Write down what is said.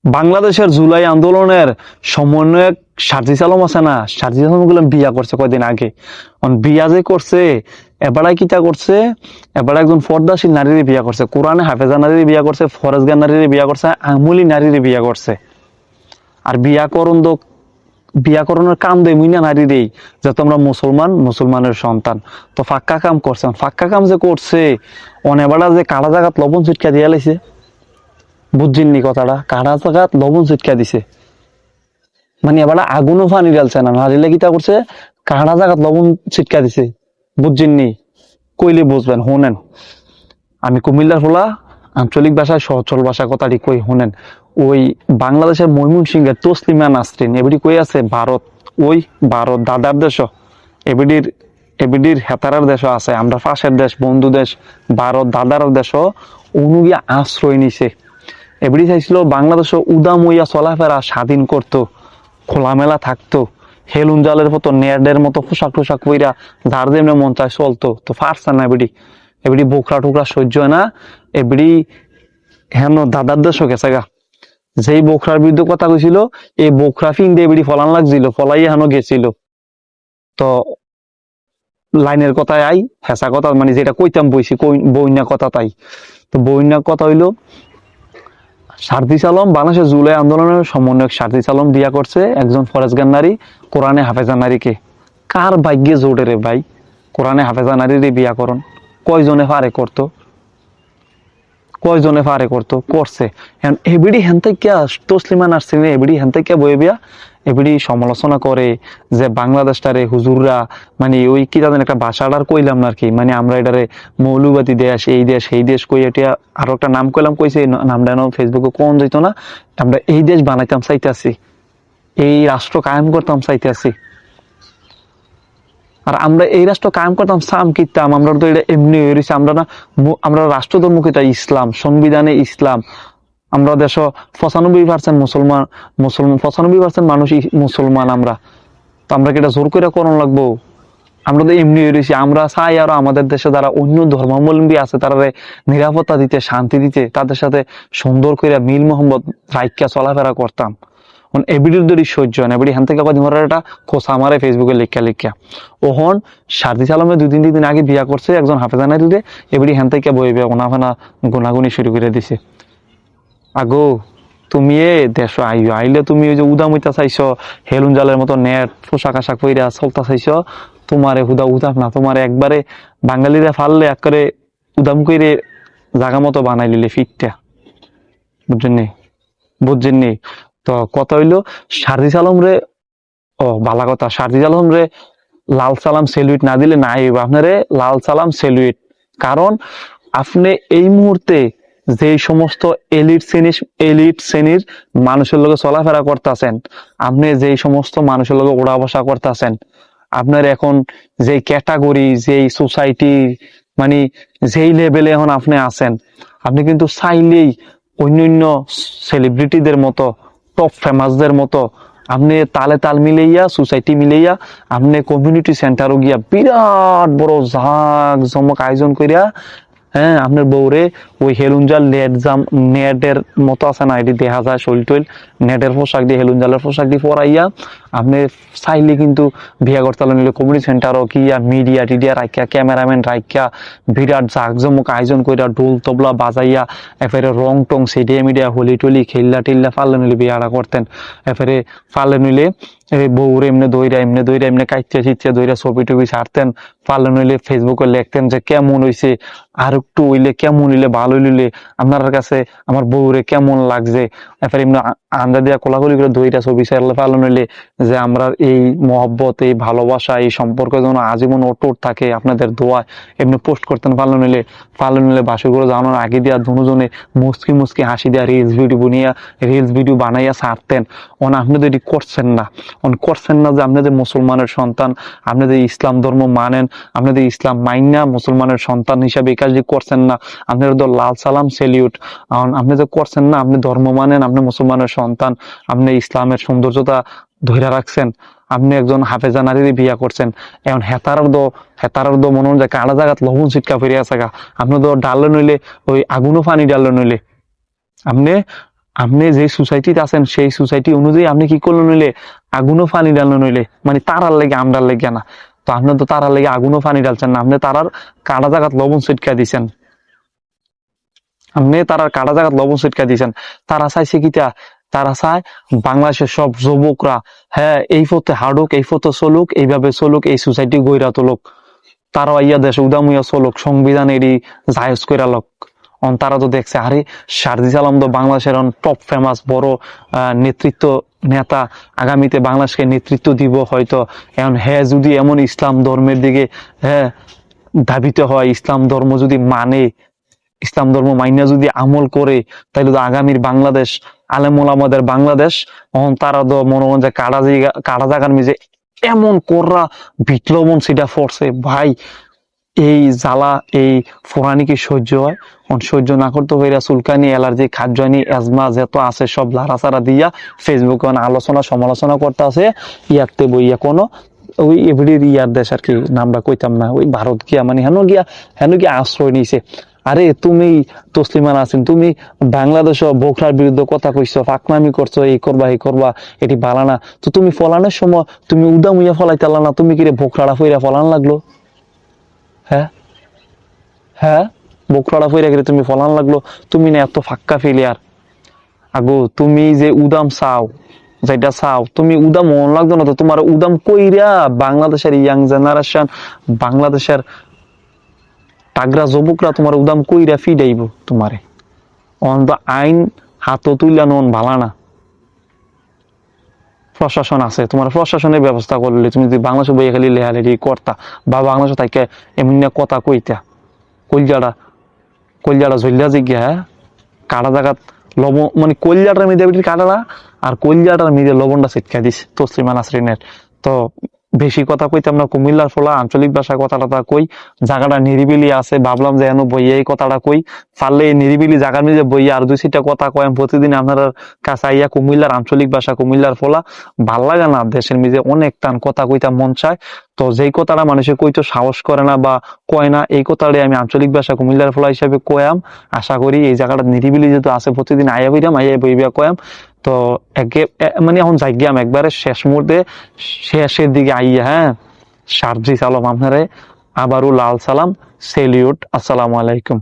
বাংলাদেশের জুলাই আন্দোলনের সমন্বয়ক সার্জিস আলম আছে না, সার্জিস আলম গুলো বিয়া করছে কয়দিন আগে। বিয়া যে করছে, এবারে কিতা করছে, এবারে একজন পর্দাশীল নারীর বিয়া করছে, কোরআনে হাফেজা নারীর বিয়া করছে, ফরেজগার নারীর বিয়া করছে, আমলি নারীর বিয়া করছে। আর বিয়াকরণের কাম দেয় মুইনা নারী দেই যে তোমরা মুসলমানের সন্তান। তো ফাক্কা কাম করছে, ফাক্কা কাম যে করছে অনেবাড়া যে কাড়া জাগাত লবণ ছিটকা দিয়া লাইছে। বুঝছেননি কথাটা? কাড়া জাগাত লবণ ছিটকা দিছে, মানে এবার আগুনও পানি ঢালছে না, নারিলে কিতা করছে, কাড়া জাগাত লবণ ছিটকা দিছে। বুঝছেননি? কইলে বুঝবেন, শুনেন। আমি কুমিল্লার ফোলা, আঞ্চলিক ভাষায় সচল ভাষা কথাটি কই, শুনেন। ওই বাংলাদেশের ময়মনসিংহের তসলিমা নাসরিন এবিডি কই আছে ভারত, ওই ভারত দাদার দেশ, এবিডির হেতারার দেশ আছে, আমরা পাশের দেশ, বন্ধু দেশ ভারত দাদার দেশ, অনুগিয়া আশ্রয় নিছে। এবিডি চাইছিল বাংলাদেশ উদাম হইয়া চলাফেরা স্বাধীন করতো, খোলামেলা থাকতো, হেলুন জালের মতো নেয়ারদের মতো পোশাক টোশাক পইরা যার যেমনি মন চায় চলতো। তো পারছে না এবিডি, এবিডি বোকরা টুকরা সহ্য হয় না, এবিডি হেন দাদার দেশও গেছে গা। যেই বোকরার বিরুদ্ধে কথা কইছিল, এই বোকরা ফিং দিয়ে এবিডি ফলান লাগছিল, ফলাই হেন গেছিল। তো লাইনের কথায় আই, হেসা কথা মানে যেটা কইতাম বইছি, বইনা কথা তাই। তো বইনা কথা হইলো, সার্জিস আলম বাংলাদেশের জুলাই আন্দোলনের সমন্বয়ক সার্জিস আলম বিয়া করছে একজন ফরেজগার নারী, কোরআনে হাফেজা নারীকে। কার ভাগ্যে জোটে রে ভাই কোরআনে হাফেজা নারীর বিয়া করন? কয়জনে পারে করতো, কয়জনে পারে করতো, করছে। এবিডি হেন থেকে তসলিমা নাসরিন এবিডি হেন থেকে বয়ে বিয়া এবিডি সমালোচনা করে যে বাংলাদেশটারে হুজুররা মানে ওই কি তাদের একটা ভাষাটার কইলাম না আর কি, মানে আমরা এটারে মৌলবাদী দেশ, এই দেশ সেই দেশ কই, এটা আরো একটা নাম কইলাম, কইছে নামটা ফেসবুকে কোন যেত না, আমরা এই দেশ বানাইতাম চাইতেছি, এই রাষ্ট্র কায়েম করতাম চাইতেছি। আর আমরা এই রাষ্ট্র কায়েম করতাম সাম কিতাম, আমরা তো এটা এমনি হয়ে রয়েছে। আমরা না, আমরা রাষ্ট্র ধর্ম কিতা ইসলাম, সংবিধানে ইসলাম। আমরা দেশ 95% মুসলমান, 95% মানুষ মুসলমান আমরা। তো আমরা কি এটা জোর করে করণ লাগবো? আমরা তো এমনি হয়ে রয়েছি। আমরা চাই আরো আমাদের দেশে যারা অন্য ধর্মাবলম্বী আছে তারা নিরাপত্তা দিতে, শান্তি দিতে, তাদের সাথে সুন্দর করে মিল মোহাম্মদ রাইকা চলাফেরা করতাম। এবিডির দড়ি সহ্য হয় না, এবিডি হ্যান থেকে একটা খোসা আমারে ফেসবুকে লিখা ওহন সার্জিস আলমে 2-3 দিন আগে বিয়া করছে একজন হাফেজা নারীরে, এবিডি হ্যান থেকে বই বিয়া গোনাফানা গুনাগুনি শুরু করে দিছে। আগো তুমি দেশ আইও, আইলে তুমি ওই যে উদাম হইতা চাইছো, হেলুন জালের মতো নেট পোশাক আশাক পইরা চলতা চাইছো, তোমারে উদাম না, তোমারে একবারে বাঙালিরা ফাললে একবারে উদাম কইরে জাগা মতো বানাই লিলে ফিটটা। বুঝছেননি? বুঝছেননি? তো কথা হইলো সার্জিস আলম রে, ও বালা কথা, সার্জিস আলম রে লাল সালাম সেলুইট না দিলে নাই হইব। আপনারে লাল সালাম সেলুইট, কারণ আপনি এই মুহূর্তে যে সমস্ত এলিট শ্রেণীর মানুষের লগে চলাফেরা করতেছেন, আপনি যে সমস্ত মানুষের লগে ওড়া বসা করতেছেন, আপনার এখন যে ক্যাটাগরি, যেই সোসাইটি, মানে যেই লেভেলে এখন আপনি আছেন, আপনি কিন্তু চাইলেই অন্যান্য সেলিব্রিটিদের মতো, টপ ফেমাসদের মতো আপনি তালে তাল মিলাইয়া, সোসাইটি মিলাইয়া, আপনি কমিউনিটি সেন্টারও গিয়া বিরাট বড় জাঁক জমক আয়োজন করিয়া, হ্যাঁ, আপনার বউরে ওই হেলুঞ্জাল নেটের মতো আছে না, এটি দেখা যায় শৈল টইল, নেটের পোশাক দিয়ে, হেলুঞ্জালের পোশাক দিয়ে পরাইয়া আপনি চাইলে কিন্তু বিয়া করতে নিলে কমিউনিটি সেন্টারও গিয়া মিডিয়া টিডিয়া রাখিয়া, ক্যামেরাম্যান রাখিয়া, বিরাট জাঁকজমক আয়োজন করিয়া, ঢোল তবলা বাজাইয়া, এফেরে রং টং সেডিয়া মিডিয়া হোলি টলি খেললা টিল্লা ফাল্লে নিলে বিয়াটা করতেন। এফেরে ফাল্লে নিলে বউরে এমনি দইরা এমনি কাইতে চিচ্ছে দইরা ছবি টবি ছাড়তেন। ফাল্লে নইলে ফেসবুকে লিখতেন যে কেমন হইছে, আর একটু হইলে কেমন হইলে ভালো হইলে আপনার কাছে আমার বউরে কেমন লাগছে, এরপরে এমনি আন্দা দিয়া কোলাকুলি করে দইটা ছবি ছাড়লে ফাল্লে নইলে যে আমরা এই মহব্বত, এই ভালোবাসা, এই সম্পর্ক যেন আজীবন অটুট থাকে আপনাদের দোয়া, এমনি পোস্ট করতেন। ফাল্লে নিলে বাসুগুলো জানানোর আগে দিয়া দুজনে মুসকি হাসি দিয়া রিলস ভিডিও বানাইয়া ছাড়তেন। আপনি তো এটি করছেন না, যে আপনি যে মুসলমানের সন্তান, আপনি যে ইসলাম ধর্ম মানেন, আপনি যে ইসলাম মাইনা মুসলমানের সন্তান হিসাবে এই কাজটি করছেন না। আপনার তো লাল সালাম সেলিউট। আপনি যে করছেন না, আপনি ধর্ম মানেন, আপনি মুসলমানের সন্তান, আপনি ইসলামের সৌন্দর্যতা ধরে রাখছেন, আপনি একজন হাফেজা নারীর বিয়া করছেন। এখন হেতার দো মনে হয় কাড়া জাগাত লবণ ছিটকা ফিরে আছে গা। আপনি তো ডাললে নইলে ওই আগুনও পানি ডাললে নইলে আপনি আপনি যে সোসাইটিতে আছেন সেই সোসাইটি অনুযায়ী আপনি কি করলেন নইলে আগুনও পানি ডাললেন নইলে মানে তারার লেগে আমরার লেগে না। তো আপনি তো তারার লেগে আগুনও পানি ডালছেন না, আপনি তারার কাটা জায়গাত লবণ ছিটকা দিছেন। আপনি তারার কাটা জায়গাত লবণ ছিটকা দিছেন। তারা চাইছে কিটা, তারা চায় বাংলাদেশের সব যুবকরা হ্যাঁ এই পথে হাঁটুক, এই পথে চলুক, এইভাবে চলুক, এই সোসাইটি গইরা তুলুক, তারা ইয়া দেশে উদামুয়া চলুক, সংবিধান এরই জায়েজ কইরা লোক। তারা তো দেখছে আরে শারজিস আলম তো বাংলাদেশের টপ ফেমাস বড় নেতৃত্ব নেতা, আগামীতে বাংলাদেশকে নেতৃত্ব দিব হয়তো। এখন হ্যাঁ যদি এমন ইসলাম ধর্মের দিকে হ্যাঁ ধাবিত হয়, ইসলাম ধর্ম যদি মানে, ইসলাম ধর্ম মাইনা যদি আমল করে, তাইলে তো আগামীর বাংলাদেশ আলেমুল আমাদের বাংলাদেশ। তারা তো মনে হয় যে কাড়া জাগার মিজে এমন কররা বিপ্লবন সেটা ফরছে ভাই, এই জ্বালা এই ফোরানি কি সহ্য হয়? সহ্য না করতে হইরা চুলকানি, অ্যালার্জি, খাদ্যানি, অ্যাজমা যত আছে সব লাড়াচাড়া দিয়া ফেসবুকে আলোচনা সমালোচনা করতে আছে ইয়াতে বইয়া কোনো ওই এভরির ইয়ার দেশ আর কি, নামটা কইতাম না, ওই ভারত গিয়া মানে হেন গিয়া আশ্রয় নিছে। আরে তুমি তসলিমা নাসরিন, তুমি বাংলাদেশ বোখরার বিরুদ্ধে কথা কইছো, ফাকনামি করছো, এই করবা এই করবা, এটি ভালো না। তো তুমি ফলানোর সময় তুমি উদামুইয়া ফলাইতে না, তুমি কি রে বোখরাটা ফইরা ফলান লাগলো? হ্যাঁ হ্যাঁ, বোখরাটা ফইরা গেলে তুমি ফলান লাগলো? তুমি না এত ফাক্কা ফেলিয়ার আগো, তুমি যে উদাম চাও, যেটা চাও তুমি উদাম মন লাগতো না তো তোমার উদাম কইরা বাংলাদেশের ইয়াং জেনারেশন, বাংলাদেশের তাগরা যুবকরা তোমার উদাম কইরা ফিডাইব তোমারে। অন্ত আইন হাত তুইলা নন ভালা না, প্রশাসন আছে, তোমার প্রশাসনের ব্যবস্থা করলে তুমি যদি বাংলাদেশে বইয়ে খালি লেহালেহি করতা বা বাংলাদেশে তাকে এমনি কথা কইতা, কলজাটা কলজাটা ঝুলিয়া জিজ্ঞা হ্যাঁ কাটা জায়গাত লবণ মানে কলজাটার মধ্যে কাটাটা আর কলজাটার মধ্যে লবণটা ছিটকা দিস তসলিমা নাসরিনের। তো বেশি কথা কইতাম না, কুমিল্লার ফলা আঞ্চলিক ভাষায় কথাটা কই, জায়গাটা নিরিবিলি আছে, ভাবলাম যে এন বইয়া এই কথাটা কই, পারলে এই নিরিবিলি জায়গার মধ্যে বইয়া আর দুই চারটা কথা কয় প্রতিদিন আপনার কাছে আইয়া কুমিল্লার আঞ্চলিক ভাষা, কুমিল্লার ফলা ভাল লাগে না, দেশের মধ্যে অনেক টান কথা কইতা মন চায়। তো যেই কথাটা মানুষে কইতো সাহস করে না বা কয় না, এই কথাটাই আমি আঞ্চলিক ভাষা কুমিল্লার ফলা হিসাবে কয়াম। আশা করি এই জায়গাটা নিরিবিলি যেহেতু আছে প্রতিদিন আইয়া বইরাম, আইয়া বইবা কয়াম। তো মানে এখন যাইয়াম একবারে শেষ মুহূর্তে শেষের দিকে আইয়া হ্যাঁ, শারজিস আলম আপনারে আবারও লাল সালাম, সেলিউট, আসসালামু আলাইকুম।